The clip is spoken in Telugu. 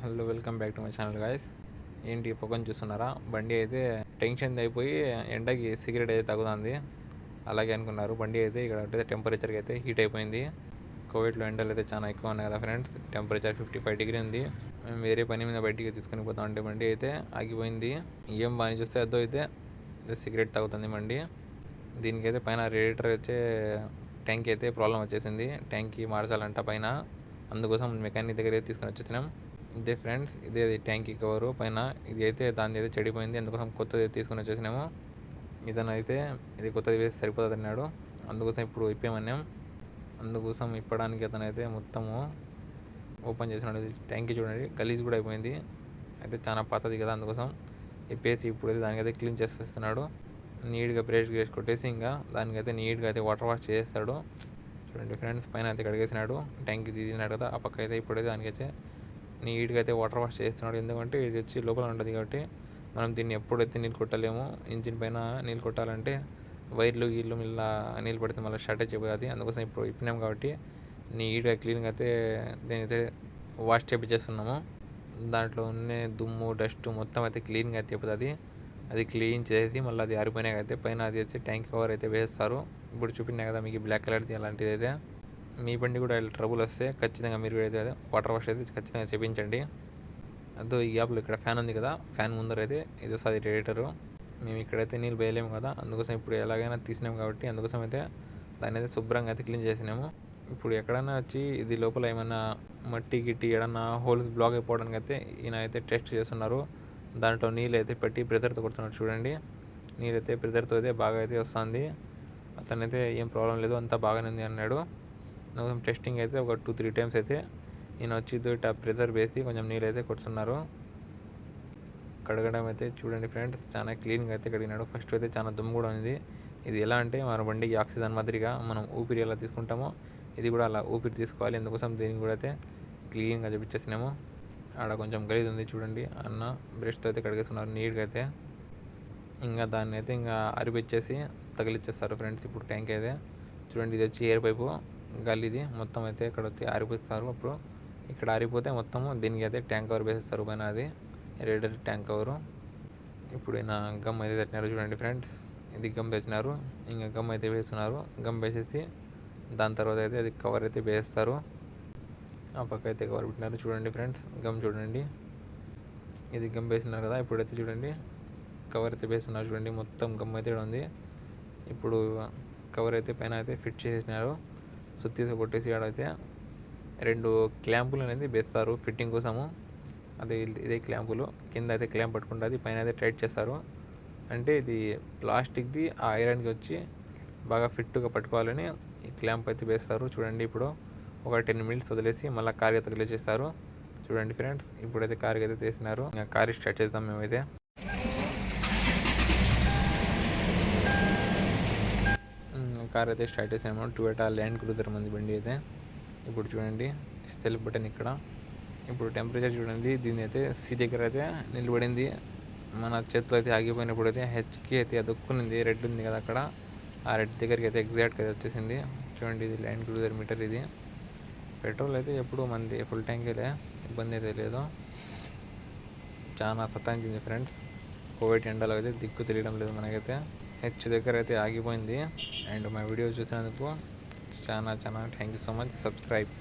Hello, welcome back to my channel guys. ఏంటి పొగని చూస్తున్నారా? బండి అయితే టెన్షన్ అయిపోయి ఎండకి సిగరెట్ అయితే తగ్గుతుంది. అలాగే అనుకున్నారు. బండి అయితే ఇక్కడ టెంపరేచర్కి అయితే హీట్ అయిపోయింది. కోవిడ్లో ఎండలు అయితే చాలా ఎక్కువ ఉన్నాయి కదా ఫ్రెండ్స్. టెంపరేచర్ 55 ఉంది. మేము వేరే పని మీద బయటికి తీసుకొని పోతాం అంటే బండి అయితే ఆగిపోయింది. ఏం బాగా చూస్తే అదో అయితే సిగరెట్ తాగుతుంది బండి. దీనికైతే పైన రేడియేటర్ వచ్చే ట్యాంక్ అయితే ప్రాబ్లం వచ్చేసింది. ట్యాంక్కి మార్చాలంట పైన. అందుకోసం మెకానిక్ దగ్గర తీసుకొని వచ్చేసినాం. ఇదే ఫ్రెండ్స్, ఇదే ట్యాంకీ కవరు పైన. ఇది అయితే దాని అయితే చెడిపోయింది. అందుకోసం కొత్తది తీసుకొని వచ్చేసినాము. ఇతను అయితే ఇది కొత్తది వేసి సరిపోతుంది అన్నాడు. అందుకోసం ఇప్పుడు ఇప్పేమన్నాం. అందుకోసం ఇప్పడానికి అతను అయితే మొత్తము ఓపెన్ చేసినాడు. ట్యాంకీ చూడండి, గలీజ్ కూడా అయిపోయింది. అయితే చాలా పాతది కదా, అందుకోసం ఇప్పేసి ఇప్పుడు దానికైతే క్లీన్ చేసేస్తున్నాడు. నీట్గా బ్రష్ కొట్టేసి ఇంకా దానికైతే నీట్గా అయితే వాటర్ వాష్ చేస్తాడు. చూడండి ఫ్రెండ్స్, పైన అయితే కడిగేసినాడు. ట్యాంక్ తీసినాడు కదా, ఆ పక్క అయితే ఇప్పుడైతే దానికైతే నీట్గా అయితే వాటర్ వాష్ చేస్తున్నాడు. ఎందుకంటే ఇది వచ్చి లోపల ఉంటుంది కాబట్టి మనం దీన్ని ఎప్పుడైతే నీళ్ళు కొట్టలేము. ఇంజిన్ పైన నీళ్ళు కొట్టాలంటే వైర్లు గీళ్ళు మళ్ళీ నీళ్ళు పడితే మళ్ళీ షార్టేజ్ అయిపోతుంది. అందుకోసం ఇప్పుడు ఇప్పినాం కాబట్టి నీట్గా క్లీన్గా అయితే దీనైతే వాష్ చేపించేస్తున్నాము. దాంట్లో ఉన్న దుమ్ము డస్ట్ మొత్తం అయితే క్లీన్గా అయితే అయిపోతుంది. అది క్లీన్ చేసి మళ్ళీ అది ఆరిపోయినాక అయితే పైన అది వచ్చి ట్యాంక్ కవర్ అయితే వేస్తారు. ఇప్పుడు చూపినా కదా మీకు బ్లాక్ కలర్ది అలాంటిది అయితే. మీ బండి కూడా ట్రబుల్ వస్తే ఖచ్చితంగా మీరు అయితే వాటర్ వాష్ అయితే ఖచ్చితంగా చేయించండి. అదో ఈ గ్యాప్లో ఇక్కడ ఫ్యాన్ ఉంది కదా, ఫ్యాన్ ముందర అయితే ఇది వస్తుంది రేడియేటరు. మేము ఇక్కడైతే నీళ్ళు వేయలేము కదా, అందుకోసం ఇప్పుడు ఎలాగైనా తీసినాము కాబట్టి అందుకోసం అయితే దాన్ని అయితే శుభ్రంగా అయితే క్లీన్ చేసినాము. ఇప్పుడు ఎక్కడైనా వచ్చి ఇది లోపల ఏమైనా మట్టి గిట్టి ఏడన్నా హోల్స్ బ్లాక్ అయిపోవడానికి అయితే ఈయన అయితే టెస్ట్ చేస్తున్నారు. దాంట్లో నీళ్ళు అయితే పెట్టి ప్రెజర్తో కొడుతున్నారు. చూడండి, నీళ్ళు అయితే ప్రెజర్తో అయితే బాగా అయితే వస్తుంది. అతనైతే ఏం ప్రాబ్లం లేదు, అంతా బాగానే ఉంది అన్నాడు. అందుకోసం టెస్టింగ్ అయితే ఒక 2-3 టైమ్స్ అయితే ఈయన వచ్చి ఇట్లా ప్రెజర్ వేసి కొంచెం నీళ్ళు అయితే కొడుతున్నారు. కడగడం అయితే చూడండి ఫ్రెండ్స్, చాలా క్లీన్గా అయితే కడిగినాడు. ఫస్ట్ అయితే చాలా దుమ్ము కూడా ఉంది. ఇది ఎలా అంటే మన బండికి ఆక్సిజన్ మాదిరిగా మనం ఊపిరి ఎలా తీసుకుంటామో ఇది కూడా అలా ఊపిరి తీసుకోవాలి. అందుకోసం దీనికి కూడా అయితే క్లీన్గా చూపించేసినాము. ఆడ కొంచెం గలీజ్ ఉంది చూడండి, అన్న బ్రష్తో అయితే కడిగేస్తున్నారు నీట్గా అయితే. ఇంకా దాన్ని అయితే ఇంకా అరిపిచ్చేసి తగిలిచ్చేస్తారు ఫ్రెండ్స్. ఇప్పుడు ట్యాంక్ అయితే చూడండి, ఇది వచ్చి ఎయిర్ పైపు గలీది మొత్తం అయితే ఇక్కడ వచ్చి ఆరిపోస్తారు. అప్పుడు ఇక్కడ ఆరిపోతే మొత్తము దీనికి అయితే ట్యాంక్ కవర్ వేసేస్తారు పైన, అది రేడియేటర్ ట్యాంక్ కవరు. ఇప్పుడు ఈయన గమ్ అయితే తెచ్చినారు చూడండి ఫ్రెండ్స్. ఇది గమ్ తెచ్చినారు, ఇంకా గమ్ అయితే వేస్తున్నారు. గమ్ వేసేసి దాని తర్వాత అయితే అది కవర్ అయితే వేస్తారు. ఆ పక్క అయితే కవర్ పెట్టినారు చూడండి ఫ్రెండ్స్. గమ్ చూడండి, ఇది గమ్ వేసినారు కదా, ఇప్పుడైతే చూడండి కవర్ అయితే వేస్తున్నారు. చూడండి మొత్తం గమ్ అయితే ఉంది. ఇప్పుడు కవర్ అయితే పైన అయితే ఫిట్ చేసినారు. సుత్తి కొట్టేసి ఆడైతే 2 క్లాంపులు అనేది వేస్తారు ఫిట్టింగ్ కోసము. అది ఇదే క్లాంపులు కింద అయితే క్లాంప్ పట్టుకుంటుంది, పైన అయితే టైట్ చేస్తారు. అంటే ఇది ప్లాస్టిక్ది ఆ ఐరన్కి వచ్చి బాగా ఫిట్గా పట్టుకోవాలని ఈ క్లాంప్ అయితే వేస్తారు. చూడండి, ఇప్పుడు ఒక 10 మినిట్స్ వదిలేసి మళ్ళీ కార్కి తగిలిచేస్తారు. చూడండి ఫ్రెండ్స్, ఇప్పుడైతే కార్కి అయితే తీసినారు. ఇంకా కార్ స్టార్ట్ చేద్దాం మేమైతే. కార్ అయితే స్టార్ట్ చేసాము. టొయోటా ల్యాండ్ క్రూజర్ మంది బండి అయితే. ఇప్పుడు చూడండి సెల్ఫ్ బటన్ ఇక్కడ. ఇప్పుడు టెంపరేచర్ చూడండి, దీని అయితే సీ దగ్గర అయితే నిలబడింది. మన చేతిలో అయితే ఆగిపోయినప్పుడు అయితే హెచ్కి అయితే అదుక్కునింది. రెడ్ ఉంది కదా అక్కడ, ఆ రెడ్ దగ్గరికి అయితే ఎగ్జాక్ట్గా వచ్చేసింది. చూడండి, ఇది ల్యాండ్ క్రూజర్ మీటర్. ఇది పెట్రోల్ అయితే ఎప్పుడు మంది ఫుల్ ట్యాంకేలే, ఇబ్బంది అయితే లేదు. చాలా సతాయించింది ఫ్రెండ్స్. కోవిడ్ ఎండలో అయితే దిక్కు తెలియడం లేదు మనకైతే. హెచ్ దగ్గర అయితే ఆగిపోయింది. అండ్ మా వీడియో చూసినందుకు చాలా thank you so much. Subscribe.